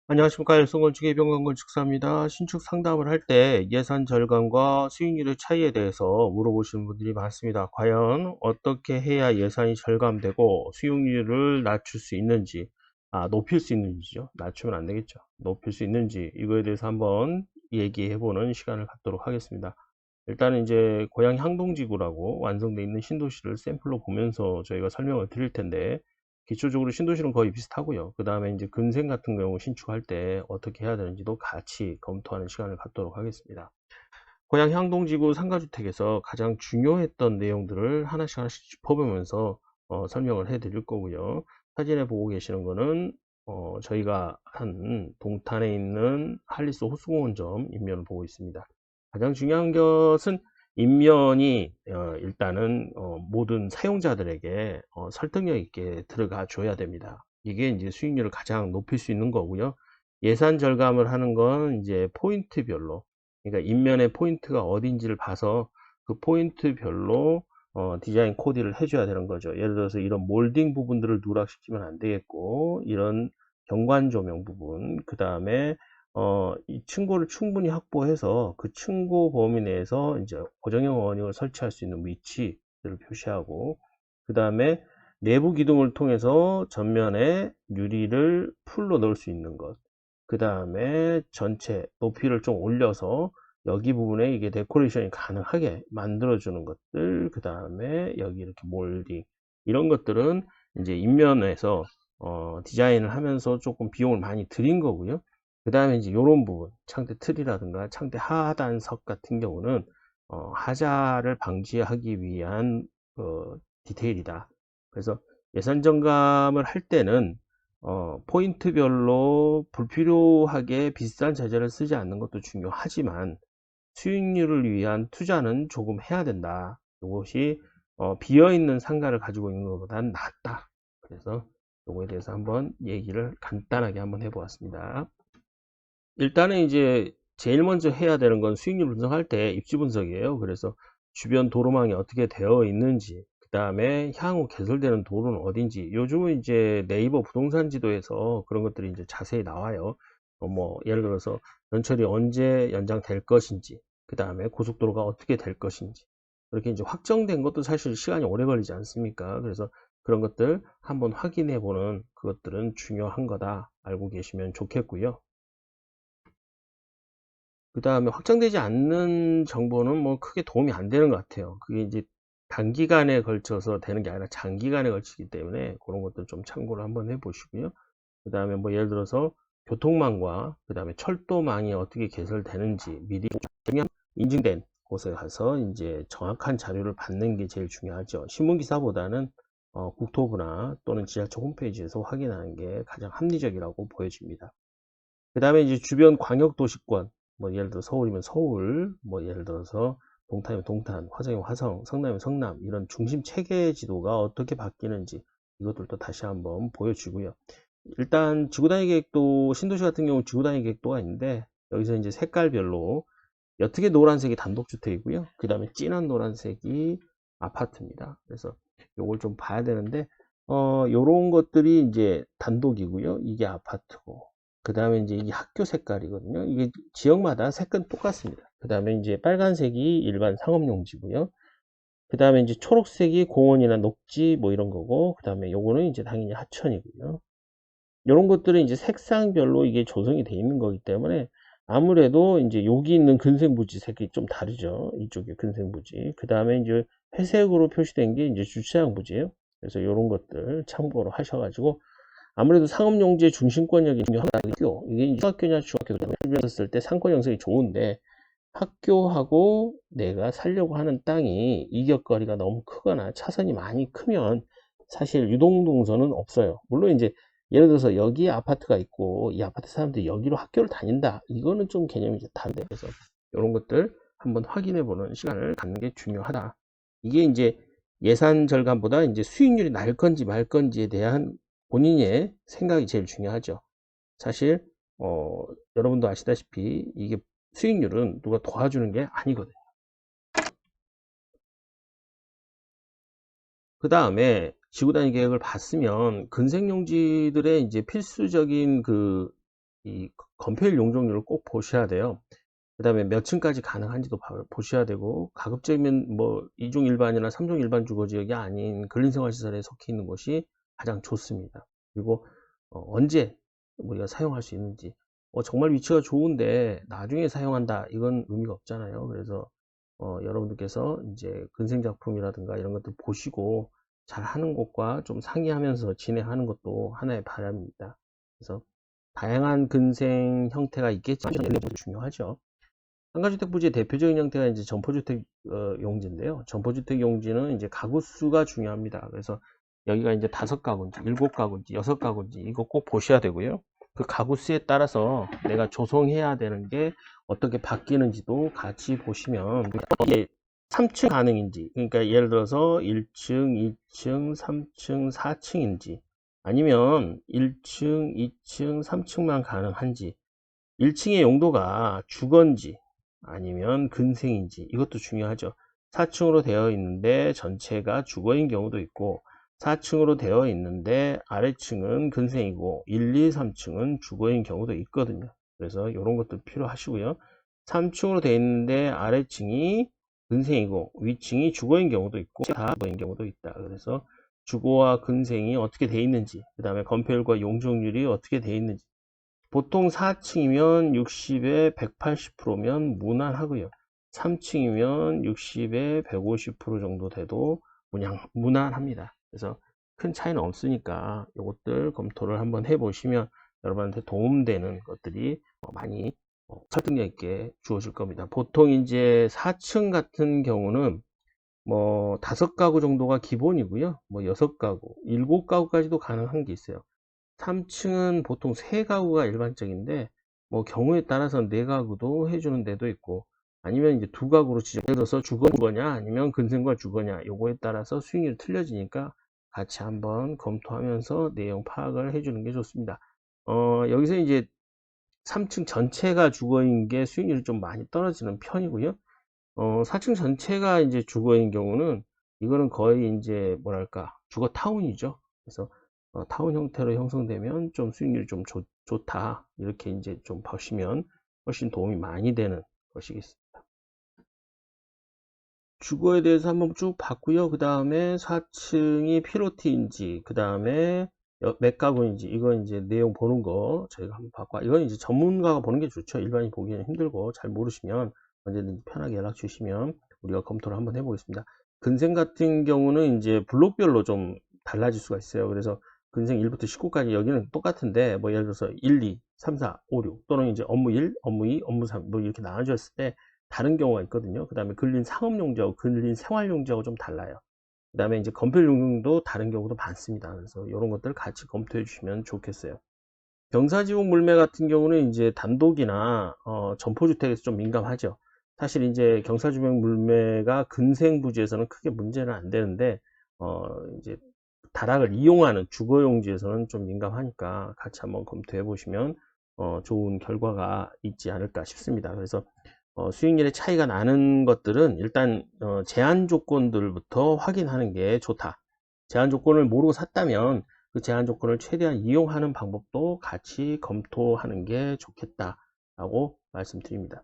안녕하십니까. 일성건축의 이병건건축사입니다. 신축 상담을 할 때 예산 절감과 수익률의 차이에 대해서 물어보시는 분들이 많습니다. 과연 어떻게 해야 예산이 절감되고 수익률을 낮출 수 있는지, 높일 수 있는지죠. 낮추면 안 되겠죠. 높일 수 있는지, 이거에 대해서 한번 얘기해보는 시간을 갖도록 하겠습니다. 일단은 이제 고양 향동지구라고 완성되어 있는 신도시를 샘플로 보면서 저희가 설명을 드릴 텐데, 기초적으로 신도시는 거의 비슷하고요. 그 다음에 이제 근생 같은 경우 신축할 때 어떻게 해야 되는지도 같이 검토하는 시간을 갖도록 하겠습니다. 고양 향동지구 상가주택에서 가장 중요했던 내용들을 하나씩 짚어보면서 설명을 해 드릴 거고요. 사진에 보고 계시는 거는 저희가 한 동탄에 있는 할리스 호수공원점 인면을 보고 있습니다. 가장 중요한 것은 인면이 일단은 모든 사용자들에게 설득력 있게 들어가 줘야 됩니다. 이게 이제 수익률을 가장 높일 수 있는 거고요. 예산 절감을 하는 건 이제 포인트별로, 그러니까 인면의 포인트가 어딘지를 봐서 그 포인트별로 디자인 코디를 해줘야 되는 거죠. 예를 들어서 이런 몰딩 부분들을 누락시키면 안 되겠고, 이런 경관 조명 부분, 그 다음에 이 층고를 충분히 확보해서 그 층고 범위 내에서 이제 고정형 어닝을 설치할 수 있는 위치를 표시하고, 그 다음에 내부 기둥을 통해서 전면에 유리를 풀로 넣을 수 있는 것, 그 다음에 전체 높이를 좀 올려서 여기 부분에 이게 데코레이션이 가능하게 만들어주는 것들, 그 다음에 여기 이렇게 몰딩, 이런 것들은 이제 인면에서 디자인을 하면서 조금 비용을 많이 들인 거고요. 그 다음에 이제 이런 부분, 창대 틀이라든가 창대 하단석 같은 경우는 하자를 방지하기 위한 디테일이다. 그래서 예산 정감을 할 때는 포인트별로 불필요하게 비싼 자재를 쓰지 않는 것도 중요하지만 수익률을 위한 투자는 조금 해야 된다. 이것이 비어있는 상가를 가지고 있는 것보다는 낫다. 그래서 이거에 대해서 한번 얘기를 간단하게 한번 해보았습니다. 일단은 이제 제일 먼저 해야 되는 건 수익률 분석할 때 입지 분석이에요. 그래서 주변 도로망이 어떻게 되어 있는지, 그 다음에 향후 개설되는 도로는 어딘지. 요즘은 이제 네이버 부동산 지도에서 그런 것들이 이제 자세히 나와요. 뭐 예를 들어서 연철이 언제 연장될 것인지, 그 다음에 고속도로가 어떻게 될 것인지. 그렇게 이제 확정된 것도 사실 시간이 오래 걸리지 않습니까? 그래서 그런 것들 한번 확인해 보는 그것들은 중요한 거다 알고 계시면 좋겠고요. 그 다음에 확정되지 않는 정보는 뭐 크게 도움이 안 되는 것 같아요. 그게 이제 단기간에 걸쳐서 되는 게 아니라 장기간에 걸치기 때문에 그런 것들 좀 참고를 한번 해보시고요. 그 다음에 뭐 예를 들어서 교통망과 그 다음에 철도망이 어떻게 개설되는지 미리 인증된 곳에 가서 이제 정확한 자료를 받는 게 제일 중요하죠. 신문기사보다는 국토부나 또는 지자체 홈페이지에서 확인하는 게 가장 합리적이라고 보여집니다. 그 다음에 이제 주변 광역도시권, 뭐 예를 들어 서울이면 서울, 뭐 예를 들어서 동탄이면 동탄, 화성이면 화성, 성남이면 성남, 이런 중심 체계 지도가 어떻게 바뀌는지 이것들도 다시 한번 보여주고요. 일단 지구단위 계획도, 신도시 같은 경우 지구단위 계획도가 있는데 여기서 이제 색깔별로 옅게 노란색이 단독주택이고요. 그 다음에 진한 노란색이 아파트입니다. 그래서 요걸 좀 봐야 되는데 요런 것들이 이제 단독이고요. 이게 아파트고, 그 다음에 이제 이게 학교 색깔이거든요. 이게 지역마다 색깔은 똑같습니다. 그 다음에 이제 빨간색이 일반 상업용지고요. 그 다음에 이제 초록색이 공원이나 녹지 뭐 이런 거고, 그 다음에 요거는 이제 당연히 하천이고요. 이런 것들은 이제 색상별로 이게 조성이 되어 있는 거기 때문에 아무래도 이제 여기 있는 근생부지 색이 좀 다르죠. 이쪽에 근생부지. 그 다음에 이제 회색으로 표시된 게 이제 주차장 부지예요. 그래서 이런 것들 참고로 하셔가지고, 아무래도 상업용지의 중심권역이 중요하고요. 이게 중학교냐 중학교냐 했을 때 상권 형성이 좋은데, 학교하고 내가 살려고 하는 땅이 이격거리가 너무 크거나 차선이 많이 크면 사실 유동동선은 없어요. 물론 이제 예를 들어서 여기 아파트가 있고 이 아파트 사람들이 여기로 학교를 다닌다, 이거는 좀 개념이 이제 다른데, 그래서 이런 것들 한번 확인해 보는 시간을 갖는 게 중요하다. 이게 이제 예산 절감보다 이제 수익률이 날 건지 말 건지에 대한 본인의 생각이 제일 중요하죠. 사실 여러분도 아시다시피 이게 수익률은 누가 도와주는 게 아니거든요. 그 다음에 지구단위 계획을 봤으면 근생용지들의 이제 필수적인 그 이 건폐율 용적률을 꼭 보셔야 돼요. 그 다음에 몇 층까지 가능한지도 보셔야 되고, 가급적이면 뭐 2종 일반이나 3종 일반 주거지역이 아닌 근린생활시설에 속해 있는 곳이 가장 좋습니다. 그리고 언제 우리가 사용할 수 있는지, 정말 위치가 좋은데 나중에 사용한다, 이건 의미가 없잖아요. 그래서 여러분들께서 이제 근생작품이라든가 이런 것들 보시고 잘 하는 곳과 좀 상의하면서 진행하는 것도 하나의 바람입니다. 그래서 다양한 근생 형태가 있겠지만 중요하죠. 상가주택 부지의 대표적인 형태가 이제 점포주택 용지인데요. 점포주택 용지는 이제 가구 수가 중요합니다. 그래서 여기가 이제 5가구인지 7가구인지 6가구인지 이거 꼭 보셔야 되고요. 그 가구 수에 따라서 내가 조성해야 되는 게 어떻게 바뀌는지도 같이 보시면, 이게 3층 가능인지, 그러니까 예를 들어서 1층, 2층, 3층, 4층인지, 아니면 1층, 2층, 3층만 가능한지, 1층의 용도가 주거인지 아니면 근생인지, 이것도 중요하죠. 4층으로 되어 있는데 전체가 주거인 경우도 있고, 4층으로 되어 있는데 아래층은 근생이고 1, 2, 3층은 주거인 경우도 있거든요. 그래서 이런 것도 필요하시고요. 3층으로 되어 있는데 아래층이 근생이고 위층이 주거인 경우도 있고 다 주거인 경우도 있다. 그래서 주거와 근생이 어떻게 되어 있는지, 그 다음에 건폐율과 용적률이 어떻게 되어 있는지, 보통 4층이면 60에 180%면 무난하고요. 3층이면 60에 150% 정도 돼도 무난합니다. 그래서 큰 차이는 없으니까 이것들 검토를 한번 해보시면 여러분한테 도움되는 것들이 많이 설득력 있게 주어질 겁니다. 보통 이제 4층 같은 경우는 뭐 5가구 정도가 기본이고요. 뭐 6가구, 7가구까지도 가능한 게 있어요. 3층은 보통 3가구가 일반적인데, 뭐 경우에 따라서는 4가구도 해주는 데도 있고, 아니면 이제 2가구로 예를 들어서 주거냐 아니면 근생과 주거냐, 요거에 따라서 수익률이 틀려지니까 같이 한번 검토하면서 내용 파악을 해주는 게 좋습니다. 여기서 이제 3층 전체가 주거인 게 수익률이 좀 많이 떨어지는 편이고요. 4층 전체가 이제 주거인 경우는 이거는 거의 이제 뭐랄까 주거 타운이죠. 그래서 타운 형태로 형성되면 좀 수익률이 좀 좋다, 이렇게 이제 좀 보시면 훨씬 도움이 많이 되는 것이겠습니다. 주거에 대해서 한번 쭉 봤고요. 그 다음에 4층이 피로티인지, 그 다음에 몇 가구인지, 이건 이제 내용 보는 거 저희가 한번 봤고, 이건 이제 전문가가 보는 게 좋죠. 일반인 보기에는 힘들고 잘 모르시면 언제든지 편하게 연락 주시면 우리가 검토를 한번 해보겠습니다. 근생 같은 경우는 이제 블록별로 좀 달라질 수가 있어요. 그래서 근생 1부터 19까지 여기는 똑같은데, 뭐 예를 들어서 1, 2, 3, 4, 5, 6 또는 이제 업무 1, 업무 2, 업무 3 뭐 이렇게 나눠졌을 때 다른 경우가 있거든요. 그 다음에 근린 상업용지하고 근린 생활용지하고 좀 달라요. 그 다음에 이제 건폐용도 다른 경우도 많습니다. 그래서 이런 것들 같이 검토해 주시면 좋겠어요. 경사지붕 물매 같은 경우는 이제 단독이나 점포주택에서 좀 민감하죠. 사실 이제 경사지붕 물매가 근생부지에서는 크게 문제는 안 되는데, 이제 다락을 이용하는 주거용지에서는 좀 민감하니까 같이 한번 검토해 보시면 좋은 결과가 있지 않을까 싶습니다. 그래서 수익률의 차이가 나는 것들은 일단 제한 조건들부터 확인하는 게 좋다. 제한 조건을 모르고 샀다면 그 제한 조건을 최대한 이용하는 방법도 같이 검토하는 게 좋겠다라고 말씀드립니다.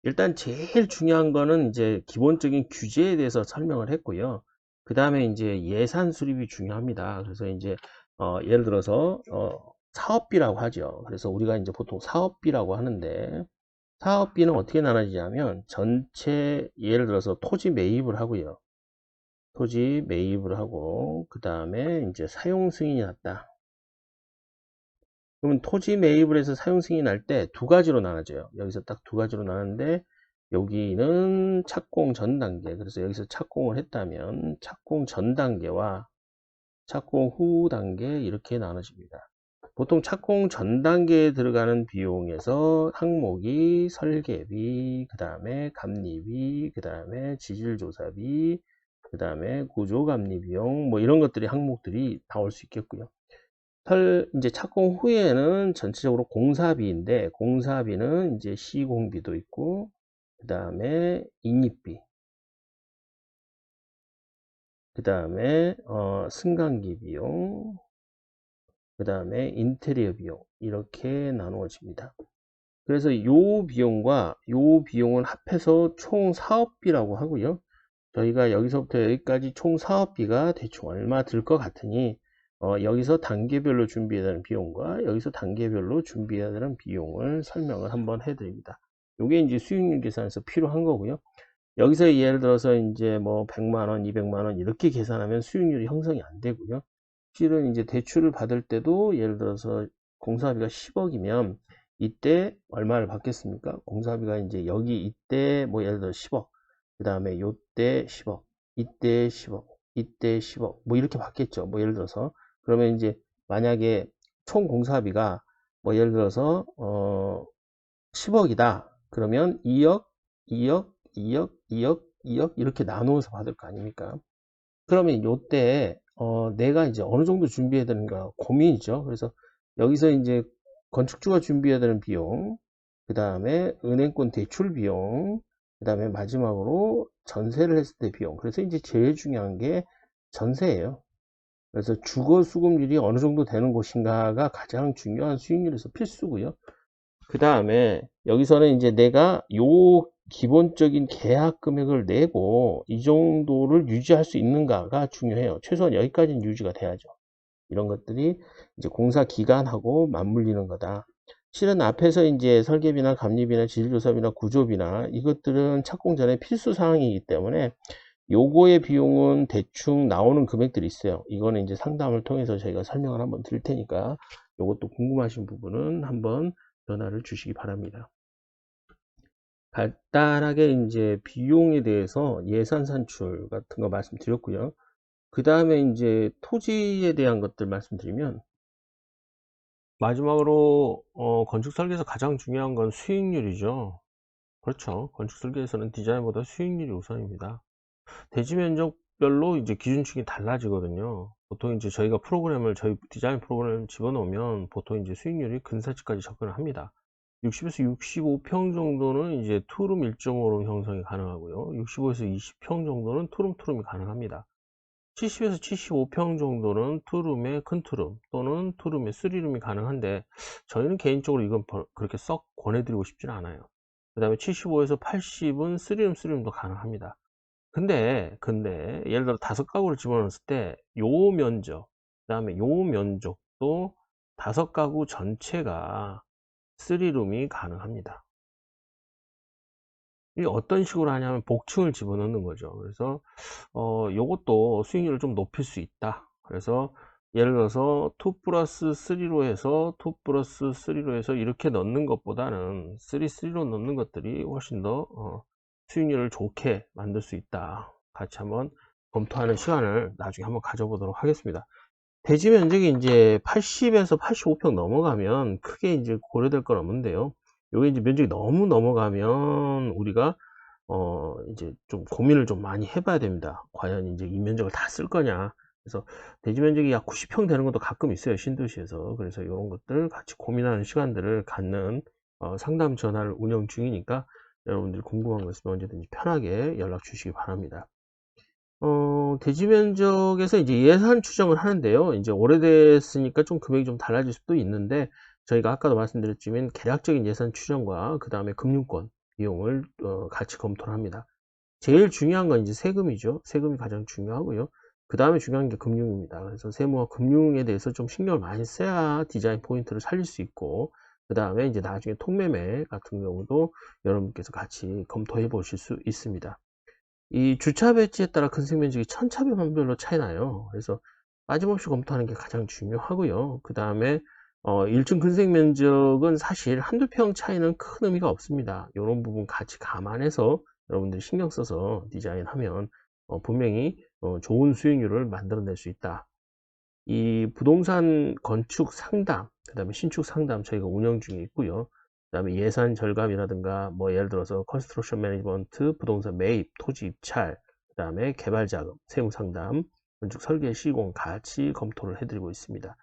일단 제일 중요한 거는 이제 기본적인 규제에 대해서 설명을 했고요. 그 다음에 이제 예산 수립이 중요합니다. 그래서 이제 예를 들어서 사업비라고 하죠. 그래서 우리가 이제 보통 사업비라고 하는데, 사업비는 어떻게 나눠지냐면 전체 예를 들어서 토지 매입을 하고요. 토지 매입을 하고 그 다음에 이제 사용 승인이 났다. 그러면 토지 매입을 해서 사용 승인이 날 때 2가지로 나눠져요. 여기서 딱 2가지로 나누는데, 여기는 착공 전 단계. 그래서 여기서 착공을 했다면 착공 전 단계와 착공 후 단계, 이렇게 나눠집니다. 보통 착공 전 단계에 들어가는 비용에서 항목이 설계비, 그 다음에 감리비, 그 다음에 지질조사비, 그 다음에 구조감리 비용, 뭐 이런 것들이 항목들이 나올 수 있겠고요. 이제 착공 후에는 전체적으로 공사비인데, 공사비는 이제 시공비도 있고, 그 다음에 인입비, 그 다음에 승강기 비용, 그 다음에 인테리어 비용 이렇게 나누어집니다. 그래서 요 비용과 요 비용을 합해서 총 사업비라고 하고요. 저희가 여기서부터 여기까지 총 사업비가 대충 얼마 들 것 같으니 여기서 단계별로 준비해야 되는 비용과 여기서 단계별로 준비해야 되는 비용을 설명을 한번 해드립니다. 요게 이제 수익률 계산에서 필요한 거고요. 여기서 예를 들어서 이제 뭐 100만원, 200만원 이렇게 계산하면 수익률이 형성이 안 되고요. 실은 이제 대출을 받을 때도 예를 들어서 공사비가 10억이면 이때 얼마를 받겠습니까? 공사비가 이제 여기 이때 뭐 예를 들어 10억, 그 다음에 요때 10억, 이때 10억, 이때 10억 뭐 이렇게 받겠죠. 뭐 예를 들어서 그러면 이제 만약에 총 공사비가 뭐 예를 들어서 10억이다. 그러면 2억, 2억, 2억, 2억, 2억 이렇게 나누어서 받을 거 아닙니까? 그러면 요때 내가 이제 어느 정도 준비해야 되는가 고민이죠. 그래서 여기서 이제 건축주가 준비해야 되는 비용, 그 다음에 은행권 대출 비용, 그 다음에 마지막으로 전세를 했을 때 비용. 그래서 이제 제일 중요한 게 전세예요. 그래서 주거 수급률이 어느 정도 되는 곳인가가 가장 중요한 수익률에서 필수고요. 그 다음에 여기서는 이제 내가 요 기본적인 계약 금액을 내고 이 정도를 유지할 수 있는가가 중요해요. 최소한 여기까지는 유지가 돼야죠. 이런 것들이 이제 공사 기간하고 맞물리는 거다. 실은 앞에서 이제 설계비나 감리비나 지질조사비나 구조비나 이것들은 착공 전에 필수 사항이기 때문에 요거의 비용은 대충 나오는 금액들이 있어요. 이거는 이제 상담을 통해서 저희가 설명을 한번 드릴 테니까 요것도 궁금하신 부분은 한번 전화를 주시기 바랍니다. 간단하게 이제 비용에 대해서 예산 산출 같은 거 말씀드렸고요. 그 다음에 이제 토지에 대한 것들 말씀드리면 마지막으로 건축 설계에서 가장 중요한 건 수익률이죠. 그렇죠. 건축 설계에서는 디자인보다 수익률이 우선입니다. 대지 면적별로 이제 기준축이 달라지거든요. 보통 이제 저희가 저희 디자인 프로그램을 집어넣으면 보통 이제 수익률이 근사치까지 접근을 합니다. 60에서 65평 정도는 이제 투룸 1.5룸 형성이 가능하고요. 65에서 20평 정도는 투룸이 가능합니다. 70에서 75평 정도는 투룸에 큰 투룸 또는 투룸에 3룸이 가능한데 저희는 개인적으로 이건 그렇게 썩 권해드리고 싶지는 않아요. 그 다음에 75에서 80은 3룸도 가능합니다. 근데 예를 들어 5가구를 집어넣었을 때 요 면적 그 다음에 요 면적도 5가구 전체가 3룸이 가능합니다. 이 어떤 식으로 하냐면 복층을 집어넣는 거죠. 그래서 요것도 수익률을 좀 높일 수 있다. 그래서 예를 들어서 2 플러스 3로 해서 2 플러스 3로 해서 이렇게 넣는 것보다는 3로 넣는 것들이 훨씬 더 수익률을 좋게 만들 수 있다. 같이 한번 검토하는 시간을 나중에 한번 가져보도록 하겠습니다. 대지 면적이 이제 80에서 85평 넘어가면 크게 이제 고려될 건 없는데요. 요게 이제 면적이 너무 넘어가면 우리가 이제 좀 고민을 좀 많이 해봐야 됩니다. 과연 이제 이 면적을 다 쓸 거냐. 그래서 대지 면적이 약 90평 되는 것도 가끔 있어요. 신도시에서. 그래서 이런 것들 같이 고민하는 시간들을 갖는 상담 전화를 운영 중이니까 여러분들이 궁금한 거 있으면 언제든지 편하게 연락 주시기 바랍니다. 대지 면적에서 이제 예산 추정을 하는데요. 이제 오래됐으니까 좀 금액이 좀 달라질 수도 있는데 저희가 아까도 말씀드렸지만 계략적인 예산 추정과 그 다음에 금융권 비용을 같이 검토를 합니다. 제일 중요한 건 이제 세금이죠. 세금이 가장 중요하고요. 그 다음에 중요한 게 금융입니다. 그래서 세무와 금융에 대해서 좀 신경을 많이 써야 디자인 포인트를 살릴 수 있고 그 다음에 이제 나중에 통매매 같은 경우도 여러분께서 같이 검토해 보실 수 있습니다. 이 주차 배치에 따라 건색 면적이 천차만별로 차이 나요. 그래서 빠짐없이 검토하는 게 가장 중요하고요. 그 다음에 1층 건색 면적은 사실 한두 평 차이는 큰 의미가 없습니다. 이런 부분 같이 감안해서 여러분들이 신경 써서 디자인하면 분명히 좋은 수익률을 만들어낼 수 있다. 이 부동산 건축 상담, 그 다음에 신축 상담 저희가 운영 중에 있고요. 그 다음에 예산 절감이라든가 뭐 예를 들어서 컨스트럭션 매니지먼트, 부동산 매입, 토지 입찰, 그 다음에 개발 자금, 세무 상담, 건축 설계 시공 같이 검토를 해드리고 있습니다.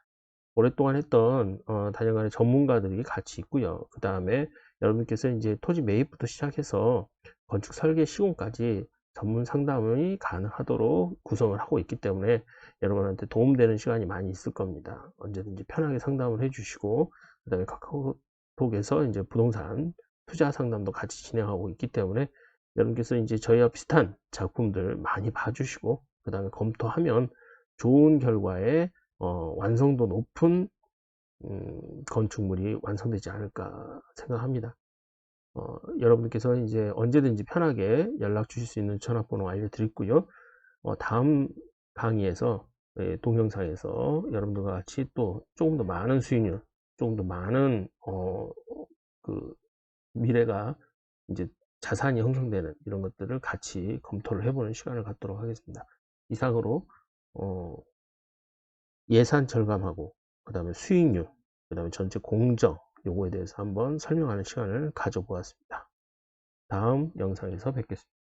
오랫동안 했던 단연간의 전문가들이 같이 있고요. 그 다음에 여러분께서 이제 토지 매입부터 시작해서 건축 설계 시공까지 전문 상담이 가능하도록 구성을 하고 있기 때문에 여러분한테 도움되는 시간이 많이 있을 겁니다. 언제든지 편하게 상담을 해주시고, 그 다음에 카카오톡에서 이제 부동산 투자 상담도 같이 진행하고 있기 때문에 여러분께서 이제 저희와 비슷한 작품들 많이 봐주시고, 그 다음에 검토하면 좋은 결과에 완성도 높은 건축물이 완성되지 않을까 생각합니다. 여러분께서 이제 언제든지 편하게 연락 주실 수 있는 전화번호 알려드리고요. 다음 강의에서, 동영상에서 여러분들과 같이 또 조금 더 많은 수익률, 조금 더 많은 그 미래가 이제 자산이 형성되는 이런 것들을 같이 검토를 해보는 시간을 갖도록 하겠습니다. 이상으로 예산 절감하고, 그 다음에 수익률, 그 다음에 전체 공정 요거에 대해서 한번 설명하는 시간을 가져보았습니다. 다음 영상에서 뵙겠습니다.